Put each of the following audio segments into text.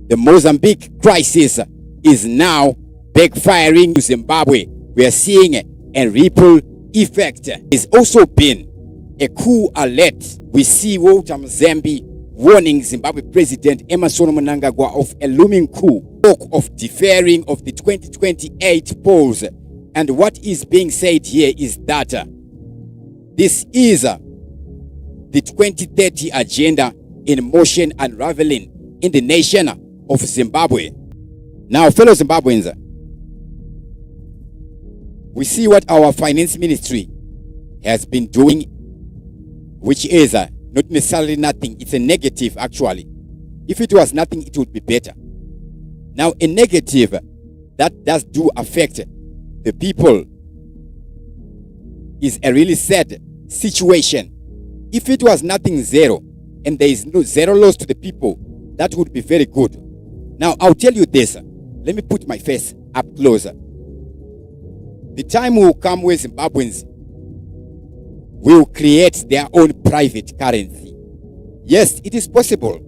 The Mozambique crisis is now backfiring to Zimbabwe. We are seeing a ripple effect. There's also been a coup alert. We see Walter Mozambique warning Zimbabwe President Emmerson Mnangagwa of a looming coup, talk of deferring of the 2028 polls. And what is being said here is that this is the 2030 agenda in motion, unraveling in the nation of Zimbabwe. Now, fellow Zimbabweans, we see what our finance ministry has been doing, which is not necessarily nothing. It's a negative, actually. If it was nothing, it would be better. Now, a negative that does do affect the people is a really sad situation. If it was nothing, zero, and there is no zero loss to the people, that would be very good. Now, I'll tell you this. Let me put my face up closer. The time will come where Zimbabweans will create their own private currency. Yes, it is possible.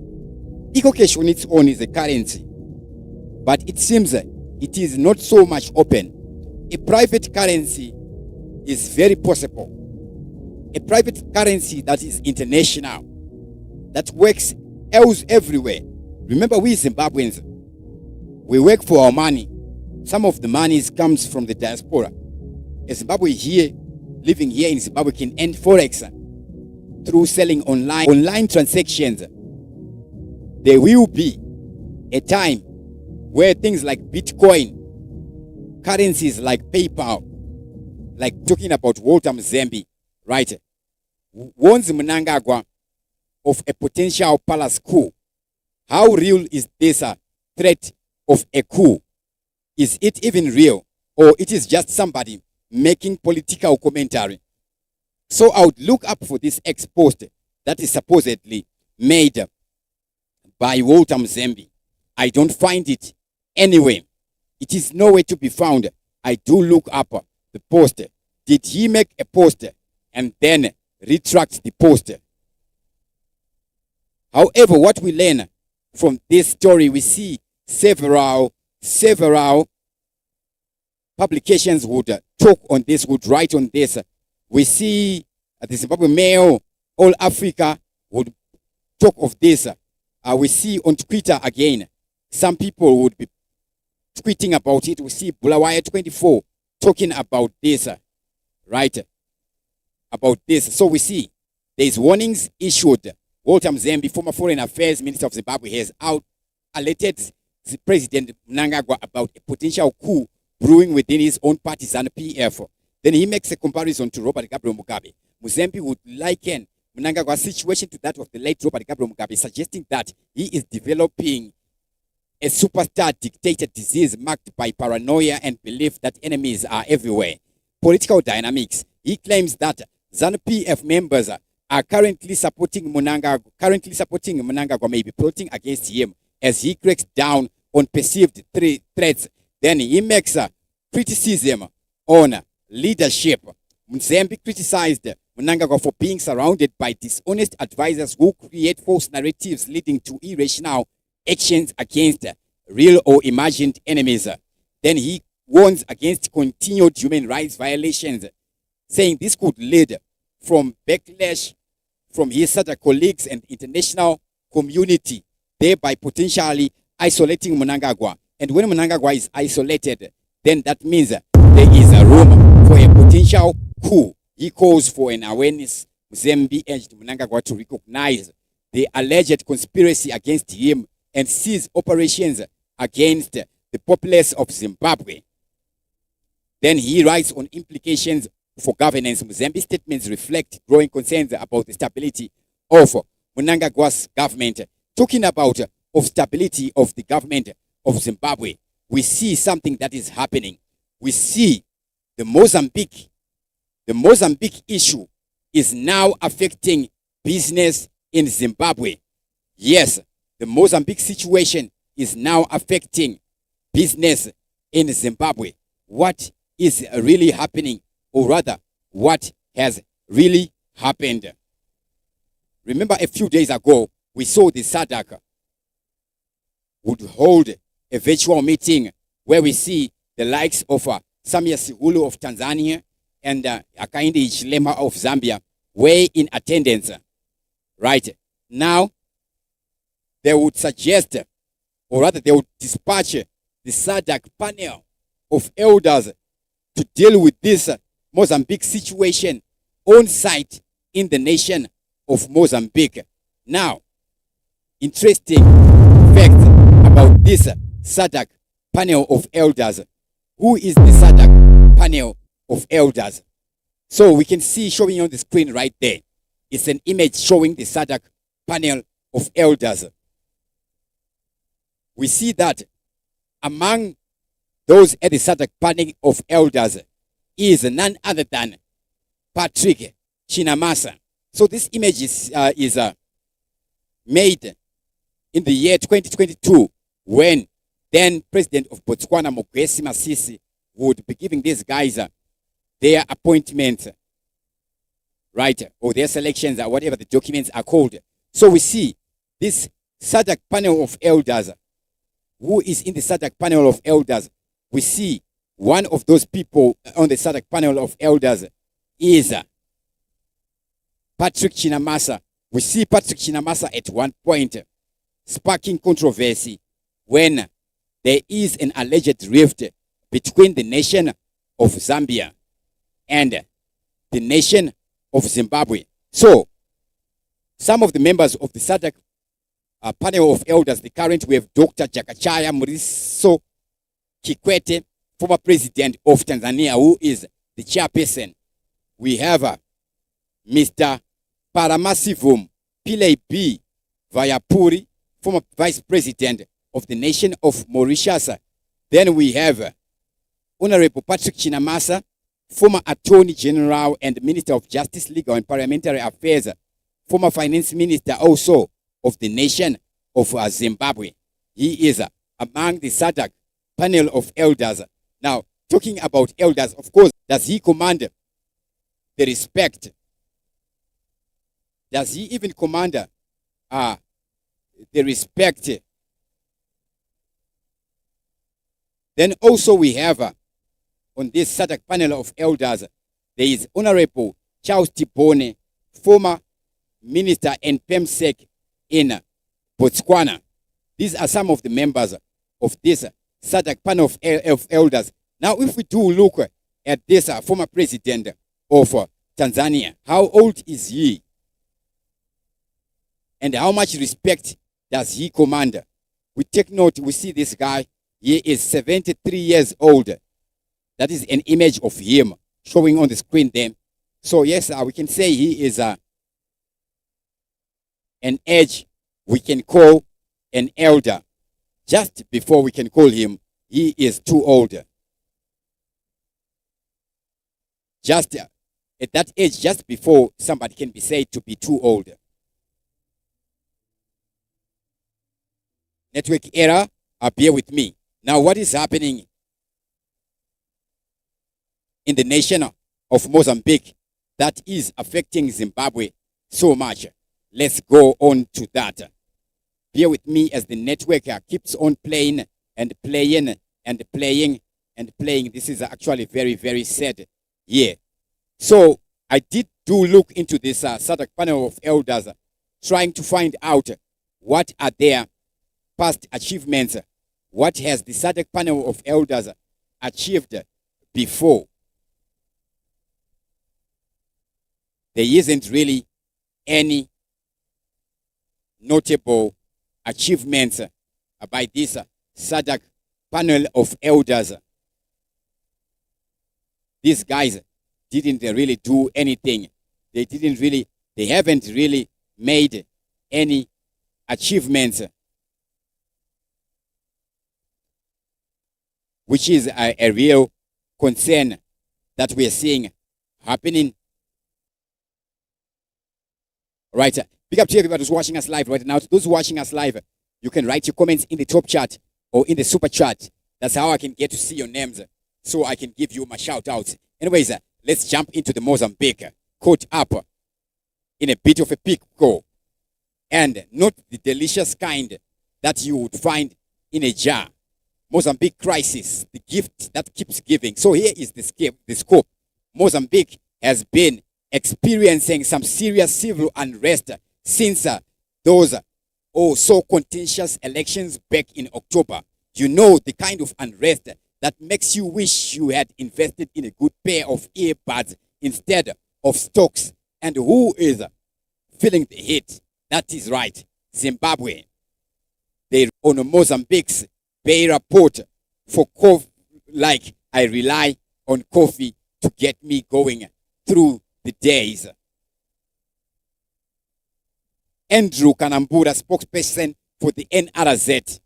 EcoCash on its own is a currency, but it seems it is not so much open. A private currency is very possible. A private currency that is international, that works else everywhere. Remember, we Zimbabweans, we work for our money. Some of the money comes from the diaspora. A Zimbabwe here, living here in Zimbabwe, can earn forex through selling online transactions. There will be a time where things like Bitcoin, currencies like PayPal, like talking about Walter Mozambique, right, warns Mnangagwa of a potential palace coup. How real is this threat of a coup? Is it even real, or it is just somebody making political commentary? So I would look up for this ex-post that is supposedly made by Walter Mozambique. I don't find it anywhere. It is nowhere to be found. I do look up the post. Did he make a post and then retract the post? However, what we learn from this story, we see several publications would talk on this, would write on this. We see the Zimbabwe Mail, All Africa would talk of this. We see on Twitter again, some people would be tweeting about it. We see Bulawaya 24 talking about this, right? About this. So we see there's warnings issued. Walter Mozambique, former Foreign Affairs Minister of Zimbabwe, has alerted the President Mnangagwa about a potential coup brewing within his own party, ZANU-PF. Then he makes a comparison to Robert Gabriel Mugabe. Mozambique would liken Mnangagwa's situation to that of the late Robert Gabriel Mugabe, suggesting that he is developing a superstar dictator disease marked by paranoia and belief that enemies are everywhere. Political dynamics. He claims that ZANU-PF members are currently supporting Mnangagwa, may be plotting against him as he cracks down on perceived threats. Then he makes a criticism on leadership. Mozambique criticized Mnangagwa for being surrounded by dishonest advisors who create false narratives leading to irrational actions against real or imagined enemies. Then he warns against continued human rights violations, saying this could lead from backlash from his other colleagues and international community, thereby potentially isolating Mnangagwa. And when Mnangagwa is isolated, then that means there is a room for a potential coup. He calls for an awareness. Mozambique urged Mnangagwa to recognize the alleged conspiracy against him and cease operations against the populace of Zimbabwe. Then he writes on implications for governance. Mozambique's statements reflect growing concerns about the stability of Mnangagwa's government. Talking about of stability of the government of Zimbabwe, we see something that is happening. We see the Mozambique issue is now affecting business in Zimbabwe. Yes, the Mozambique situation is now affecting business in Zimbabwe. What is really happening, or rather, what has really happened? Remember, a few days ago, we saw the SADC would hold a virtual meeting where we see the likes of Samia Suluhu of Tanzania and Hakainde Hichilema of Zambia were in attendance. Right now, they would suggest, or rather they would dispatch the SADC panel of elders to deal with this Mozambique situation on site in the nation of Mozambique. Now, interesting fact about this SADC panel of elders. Who is the SADC panel of elders? So we can see showing on the screen right there. It's an image showing the SADC panel of elders. We see that among those at the SADC panel of elders is none other than Patrick Chamisa. So this image is made in the year 2022 when then President of Botswana, Mokgweetsi Masisi, would be giving these guys their appointments, right, or their selections, or whatever the documents are called. So we see this SADC panel of elders. Who is in the SADC panel of elders? We see one of those people on the SADC panel of elders is Patrick Chamisa. We see Patrick Chamisa at one point sparking controversy when there is an alleged rift between the nation of Zambia and the nation of Zimbabwe. So, some of the members of the SADC panel of elders, the current, we have Dr. Jakachaya Mrisho Kikwete, former president of Tanzania, who is the chairperson. We have Mr. Paramasivam Pillay B. Vayapuri, former vice president of the nation of Mauritius. Then we have Honorable Patrick Chamisa, former Attorney General and Minister of Justice, Legal and Parliamentary Affairs, former Finance Minister also of the nation of Zimbabwe. He is among the SADC panel of elders. Now, talking about elders, of course, does he command the respect? Does he even command the respect? Then also we have on this SADC panel of elders, there is Honorable Charles Tibone, former Minister and PEMSEC in Botswana. These are some of the members of this SADC panel of elders. Now, if we do look at this former president of Tanzania, how old is he? And how much respect does he command? We take note, we see this guy, he is 73 years old. That is an image of him showing on the screen there. So yes, we can say he is an age we can call an elder. Just before we can call him, he is too old. Just at that age, just before somebody can be said to be too old. Network error, bear with me. Now, what is happening in the nation of Mozambique that is affecting Zimbabwe so much? Let's go on to that. Bear with me as the network keeps on playing and playing and playing and playing. This is actually very, very sad here. So I did do look into this SADC panel of elders, trying to find out what are their past achievements. What has the SADC panel of elders achieved before? There isn't really any notable achievements by this SADC panel of elders. These guys didn't really do anything. They haven't really made any achievements, which is a real concern that we are seeing happening. Right. Big up to everybody who's watching us live right now. To those watching us live, you can write your comments in the top chat or in the super chat. That's how I can get to see your names, so I can give you my shout outs. Anyways, let's jump into the Mozambique. Caught up in a bit of a pickle, and not the delicious kind that you would find in a jar. Mozambique crisis, the gift that keeps giving. So here is the scope. Mozambique has been experiencing some serious civil unrest since those so contentious elections back in October. You know, the kind of unrest that makes you wish you had invested in a good pair of earbuds instead of stocks. And who is feeling the hit? That is right, Zimbabwe. They on Mozambique's Bay report for coffee, like I rely on coffee to get me going through the days. Andrew Kanambura, spokesperson for the NRZ.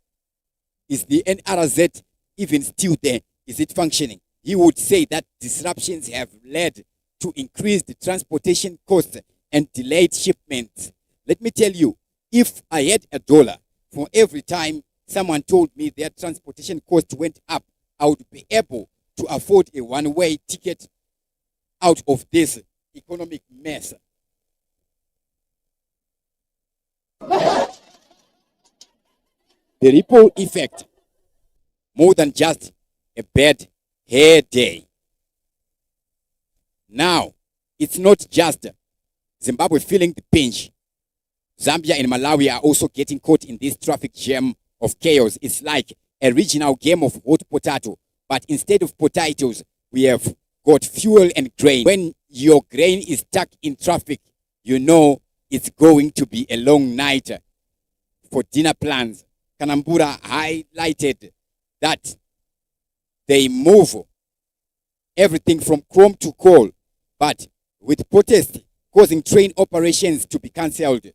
Is the NRZ even still there? Is it functioning? He would say that disruptions have led to increased transportation costs and delayed shipments. Let me tell you, if I had $1 for every time someone told me their transportation cost went up, I would be able to afford a one-way ticket out of this economic mess. The ripple effect, more than just a bad hair day. Now, it's not just Zimbabwe feeling the pinch. Zambia and Malawi are also getting caught in this traffic jam of chaos. It's like a regional game of hot potato, but instead of potatoes, we have got fuel and grain. When your grain is stuck in traffic, you know it's going to be a long night for dinner plans. Kanambura highlighted that they move everything from chrome to coal, but with protests causing train operations to be cancelled.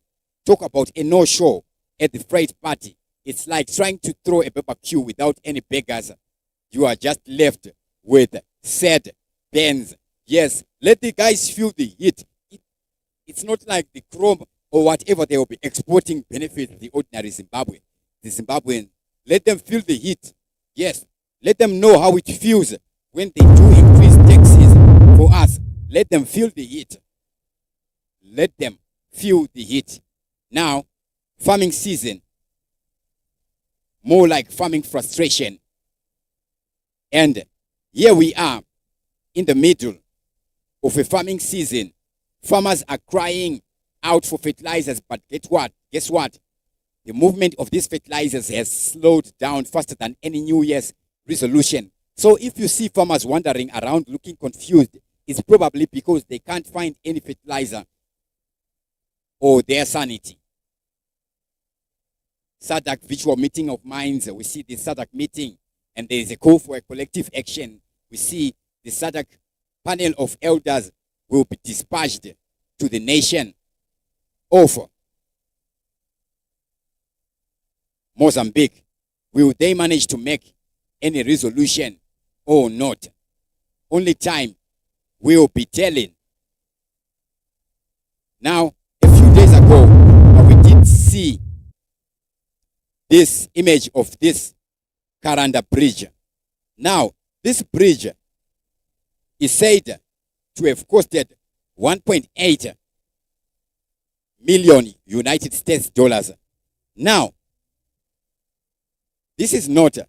Talk about a no-show at the freight party. It's like trying to throw a barbecue without any beggars. You are just left with sad pens. Yes, let the guys feel the heat. It's not like the chrome or whatever they will be exporting benefits the ordinary Zimbabwe. The Zimbabwean, let them feel the heat. Yes, let them know how it feels when they do increase taxes for us. Let them feel the heat. Let them feel the heat. Now, farming season, more like farming frustration. And here we are in the middle of a farming season. Farmers are crying out for fertilizers, but guess what? The movement of these fertilizers has slowed down faster than any New Year's resolution. So if you see farmers wandering around looking confused, it's probably because they can't find any fertilizer or their sanity. SADC virtual meeting of minds. We see the SADC meeting and there is a call for a collective action. We see the SADC panel of elders will be dispatched to the nation of Mozambique. Will they manage to make any resolution or not? Only time will be telling. Now, a few days ago, we did see this image of this Karanda bridge. Now, this bridge is said to have costed 1.8 million United States dollars. Now, this is not the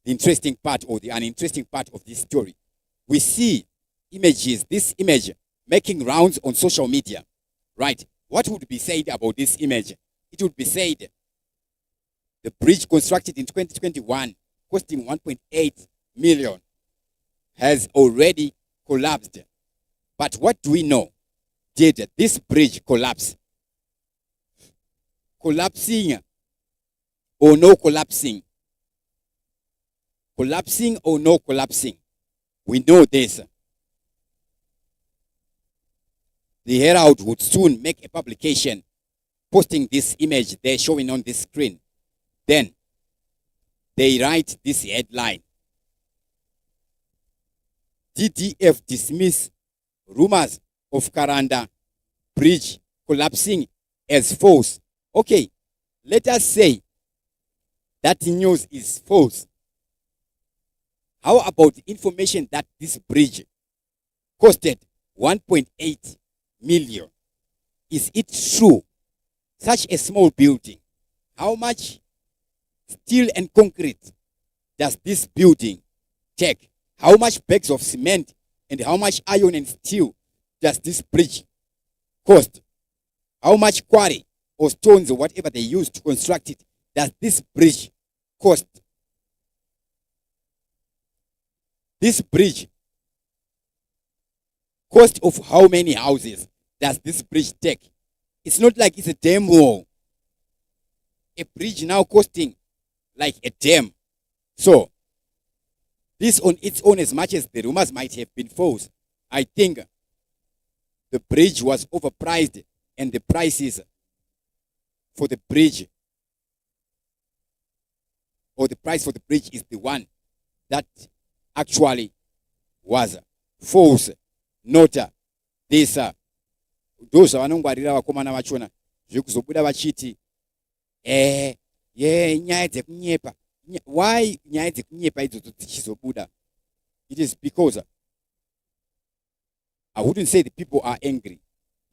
interesting part or the uninteresting part of this story. We see images, this image making rounds on social media, right? What would be said about this image? It would be said the bridge constructed in 2021, costing 1.8 million, has already collapsed. But what do we know? Did this bridge collapse? Collapsing or no collapsing? Collapsing or no collapsing? We know this. The Herald would soon make a publication posting this image they're showing on this screen. Then they write this headline: DDF dismiss rumors of Karanda bridge collapsing as false. Okay, let us say that news is false. How about the information that this bridge costed 1.8 million? Is it true? Such a small building, how much steel and concrete does this building take? How much bags of cement and how much iron and steel does this bridge cost? How much quarry or stones or whatever they use to construct it does this bridge cost? This bridge, cost of how many houses does this bridge take? It's not like it's a dam wall. A bridge now costing like a dam. So, this on its own, as much as the rumors might have been false, I think the bridge was overpriced and the prices for the bridge, or the price for the bridge, is the one that actually was false. Not this those vanongwarira vakomana vachona zvekuzobuda vachiti nyaya dzekunyepa. Why nyaya dzekunyepa idzodzo dzichizobuda? It is because I wouldn't say the people are angry.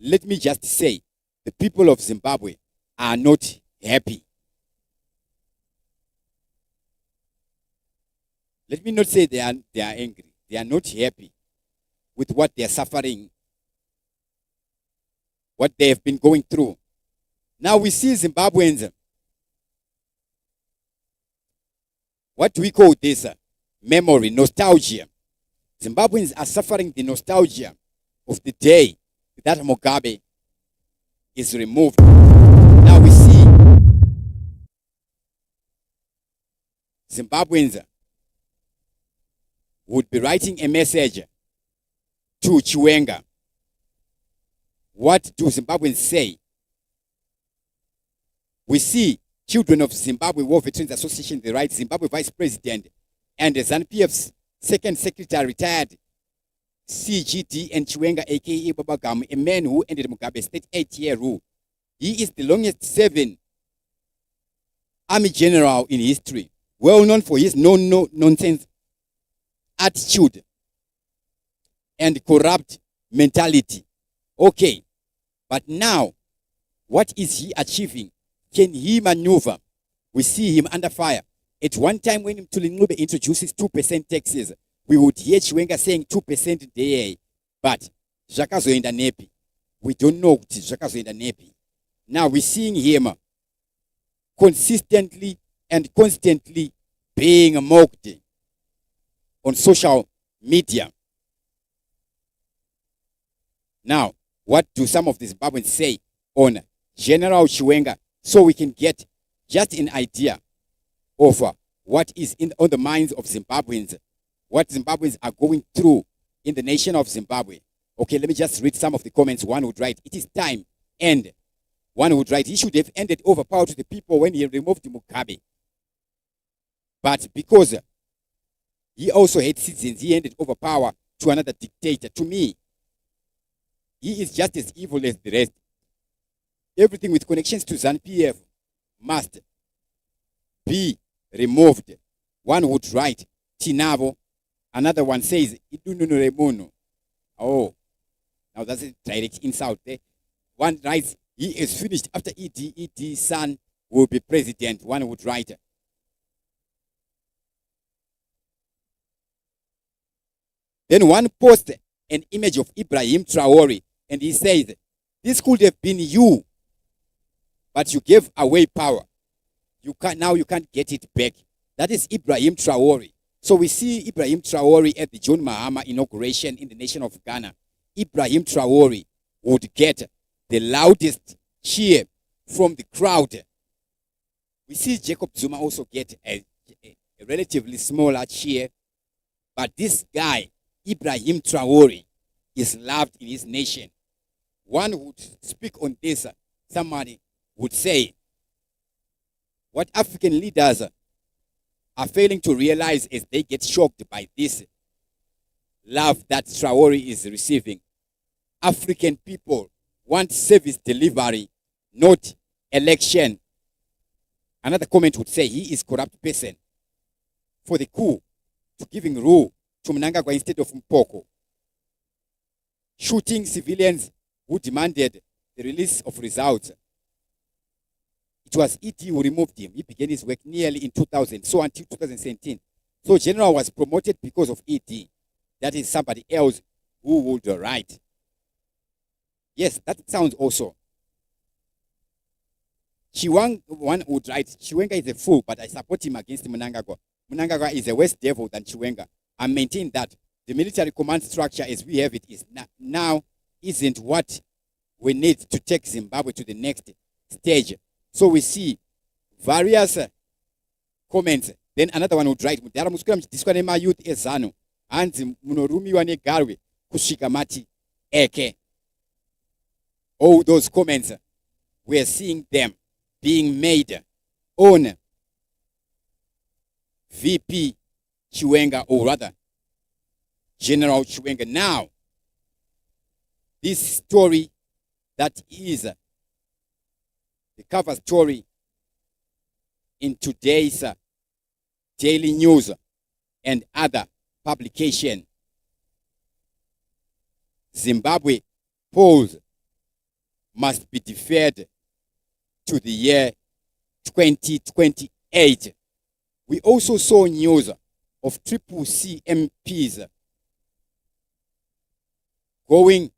Let me just say the people of Zimbabwe are not happy. Let me not say they are angry. They are not happy with what they are suffering, what they have been going through. Now we see Zimbabweans, what do we call this? Memory, nostalgia. Zimbabweans are suffering the nostalgia of the day that Mugabe is removed. Now we see Zimbabweans would be writing a message to Chiwenga. What do Zimbabweans say? We see Children of Zimbabwe War Veterans Association, the right Zimbabwe Vice President, and the ZANU-PF's Second Secretary, retired CGD and Chiwenga, aka Babagam, a man who ended Mugabe's 38-year rule. He is the longest serving army general in history, well known for his no-nonsense attitude and corrupt mentality. Okay, but now, what is he achieving? Can he maneuver? We see him under fire. At one time when Mtuli introduces 2% taxes, we would hear Chiwenga saying 2% day, but Zakazoenda Nepi. We don't know what is Zakazoenda Nepi. Now we're seeing him consistently and constantly being mocked on social media. Now, what do some of the Zimbabweans say on General Chiwenga, so we can get just an idea of what is on the minds of Zimbabweans, what Zimbabweans are going through in the nation of Zimbabwe. Okay, let me just read some of the comments. One would write, "It is time," and one would write, "He should have handed over power to the people when he removed Mugabe. But because he also hates citizens, he handed over power to another dictator. To me, he is just as evil as the rest. Everything with connections to ZANU-PF must be removed." One would write, "Tinavo." Another one says, "Idununu remono." Oh, now that's a direct insult there. One writes, "He is finished after ED's son will be president." One would write. Then one posts an image of Ibrahim Traore, and he says, "This could have been you, but you gave away power. Now you can't get it back." That is Ibrahim Traore. So we see Ibrahim Traore at the John Mahama inauguration in the nation of Ghana. Ibrahim Traore would get the loudest cheer from the crowd. We see Jacob Zuma also get a relatively smaller cheer. But this guy, Ibrahim Traore, is loved in his nation. One would speak on this. Somebody would say, what African leaders are failing to realize as they get shocked by this love that Traore is receiving. African people want service delivery, not election. Another comment would say, he is a corrupt person. For the coup, to giving rule to Mnangagwa instead of Mpoko. Shooting civilians who demanded the release of results. It was ED who removed him. He began his work nearly in 2000, so until 2017. So General was promoted because of ED. That is somebody else who would write. Yes, that sounds also. Chiwenga one would write, Chiwenga is a fool, but I support him against Mnangagwa. Mnangagwa is a worse devil than Chiwenga. I maintain that the military command structure as we have it is now isn't what we need to take Zimbabwe to the next stage. So we see various comments. Then another one would write, Mudara muskura mchidiswa nema youth ezano. Hanzi munorumiwa negarwe kusvika mati eke. All those comments, we're seeing them being made on VP Chiwenga, or rather General Chiwenga. Now, this story that is the cover story in today's daily news and other publication. Zimbabwe polls must be deferred to the year 2028. We also saw news of Triple C MPs going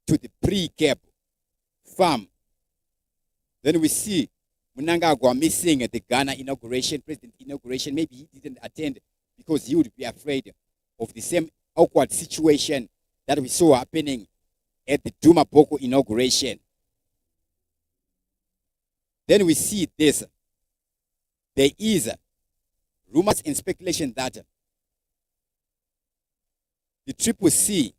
to the pre-cap farm. Then we see Mnangagwa missing at the Ghana inauguration, president inauguration. Maybe he didn't attend because he would be afraid of the same awkward situation that we saw happening at the Duma Boko inauguration. Then we see this. There is rumors and speculation that the Triple C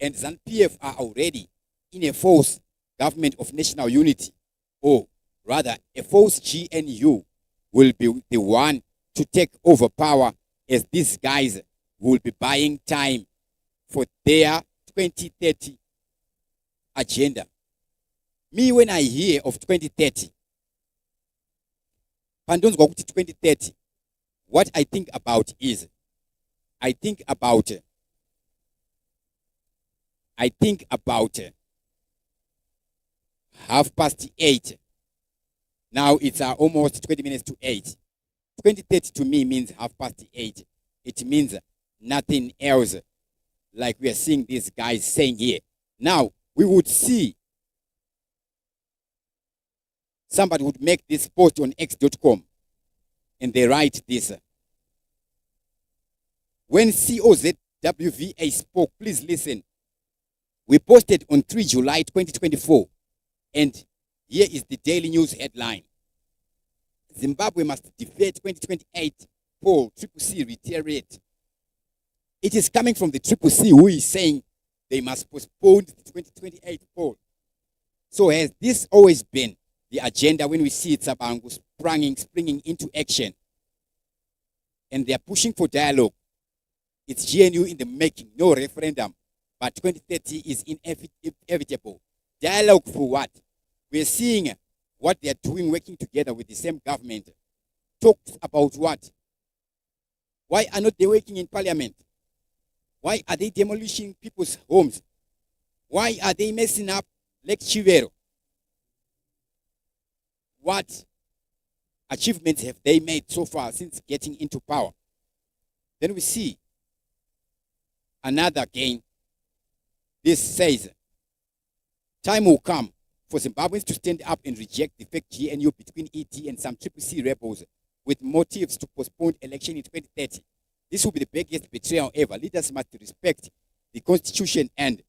and ZANU-PF are already in a false government of national unity, or rather a false GNU will be the one to take over power, as these guys will be buying time for their 2030 agenda. Me, when I hear of 2030, Pandons go to 2030, what I think about is, I think about 8:30. Now it's almost 20 minutes to 8. 2030 to me means 8:30. It means nothing else, like we are seeing these guys saying here. Now, we would see somebody would make this post on x.com and they write this. When COZWVA spoke, please listen. We posted on 3 July 2024, and here is the daily news headline. Zimbabwe must defer 2028 poll, Triple C reiterate. It is coming from the Triple C who is saying they must postpone the 2028 poll. So has this always been the agenda when we see Tsabangu springing into action? And they are pushing for dialogue. It's GNU in the making, no referendum. But 2030 is inevitable. Dialogue for what? We're seeing what they are doing, working together with the same government. Talks about what? Why are not they working in parliament? Why are they demolishing people's homes? Why are they messing up Lake Chivero? What achievements have they made so far since getting into power? Then we see another again. This says, time will come for Zimbabweans to stand up and reject the fake GNU between ED and some Triple C rebels with motives to postpone election in 2030. This will be the biggest betrayal ever. Leaders must respect the constitution and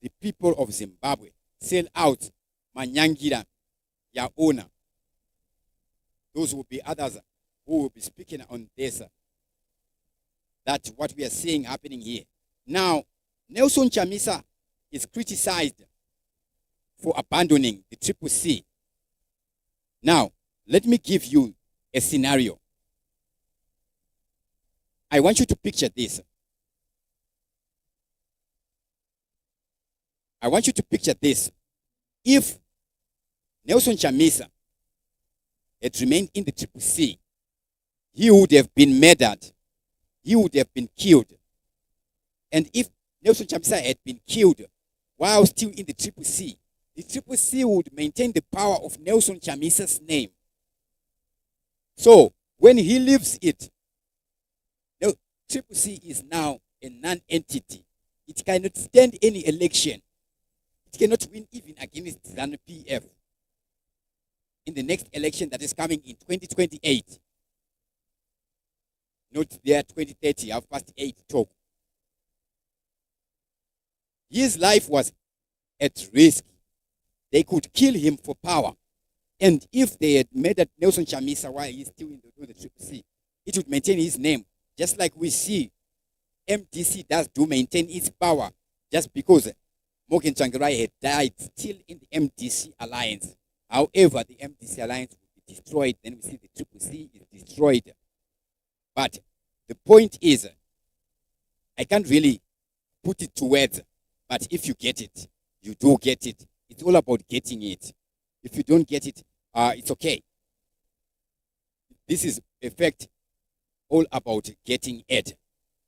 the people of Zimbabwe. Sell out Manyangira Yaona. Those will be others who will be speaking on this. That's what we are seeing happening here. Now, Nelson Chamisa is criticized for abandoning the Triple C. Now, let me give you a scenario. I want you to picture this. I want you to picture this. If Nelson Chamisa had remained in the Triple C, he would have been murdered. He would have been killed. And if Nelson Chamisa had been killed while still in the Triple C, the Triple C would maintain the power of Nelson Chamisa's name. So when he leaves it, the Triple C is now a non-entity. It cannot stand any election. It cannot win even against ZANU PF in the next election that is coming in 2028. Not there 2030, 8:30 talk. His life was at risk. They could kill him for power. And if they had murdered Nelson Chamisa while he's still in the Triple C, it would maintain his name. Just like we see MDC do maintain its power just because Morgan Tsvangirai had died still in the MDC alliance. However, the MDC alliance will be destroyed. Then we see the Triple C is destroyed. But the point is, I can't really put it to words, but if you get it, you do get it. It's all about getting it. If you don't get it, it's okay. This is, in fact, all about getting it.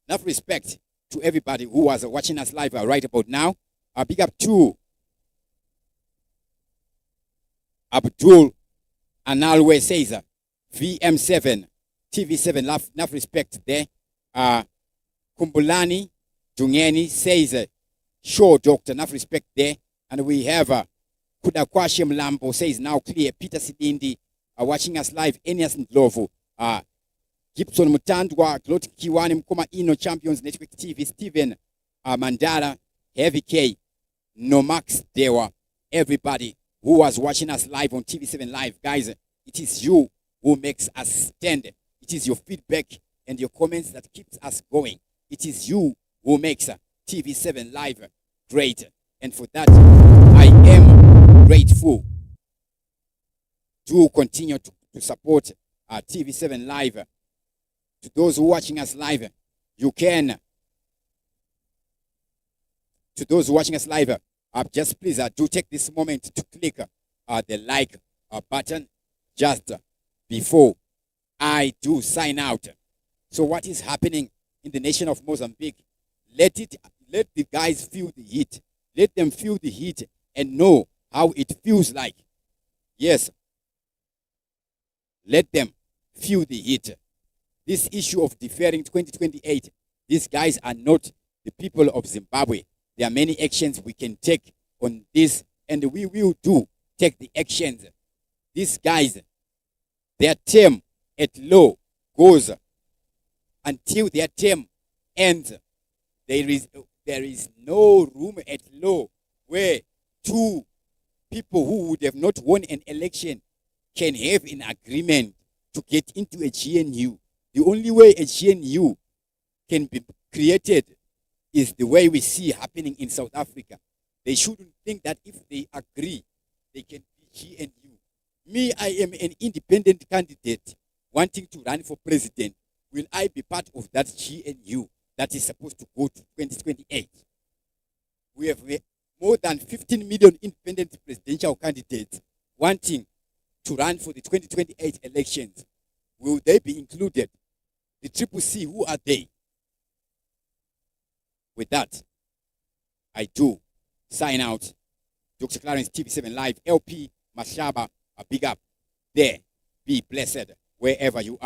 Enough respect to everybody who was watching us live right about now. Big up to Abdul Analwe says, VM7, TV7, enough respect there. Kumbulani Jungeni says, sure, doctor, enough respect there. And we have Kudakwashe Mlambo says, now clear. Peter Sidindi watching us live. Enias Ndlovu, Gibson Mutandwa, Glot Kiwani Mkoma Ino, Champions Network TV, Steven Mandala, Heavy K, Nomax Dewa, everybody who was watching us live on TV7 Live. Guys, it is you who makes us stand. It is your feedback and your comments that keeps us going. It is you who makes TV7 Live great. And for that, I am grateful. Do continue to support TV7 Live. To those who are watching us live, you can. To those watching us live, just please do take this moment to click the like button just before I do sign out. So what is happening in the nation of Mozambique? Let the guys feel the heat. Let them feel the heat and know how it feels like. Yes. Let them feel the heat. This issue of deferring 2028, these guys are not the people of Zimbabwe. There are many actions we can take on this, and we will take the actions. These guys, their term at law goes until their term ends. There is no room at law where two people who would have not won an election can have an agreement to get into a GNU. The only way a GNU can be created is the way we see happening in South Africa. They shouldn't think that if they agree, they can be GNU. Me, I am an independent candidate wanting to run for president. Will I be part of that GNU that is supposed to go to 2028? We have more than 15 million independent presidential candidates wanting to run for the 2028 elections. Will they be included? The Triple C, who are they? With that, I do sign out. Dr. Clarence, TV7 Live, LP, Mashaba, a big up there. Be blessed wherever you are.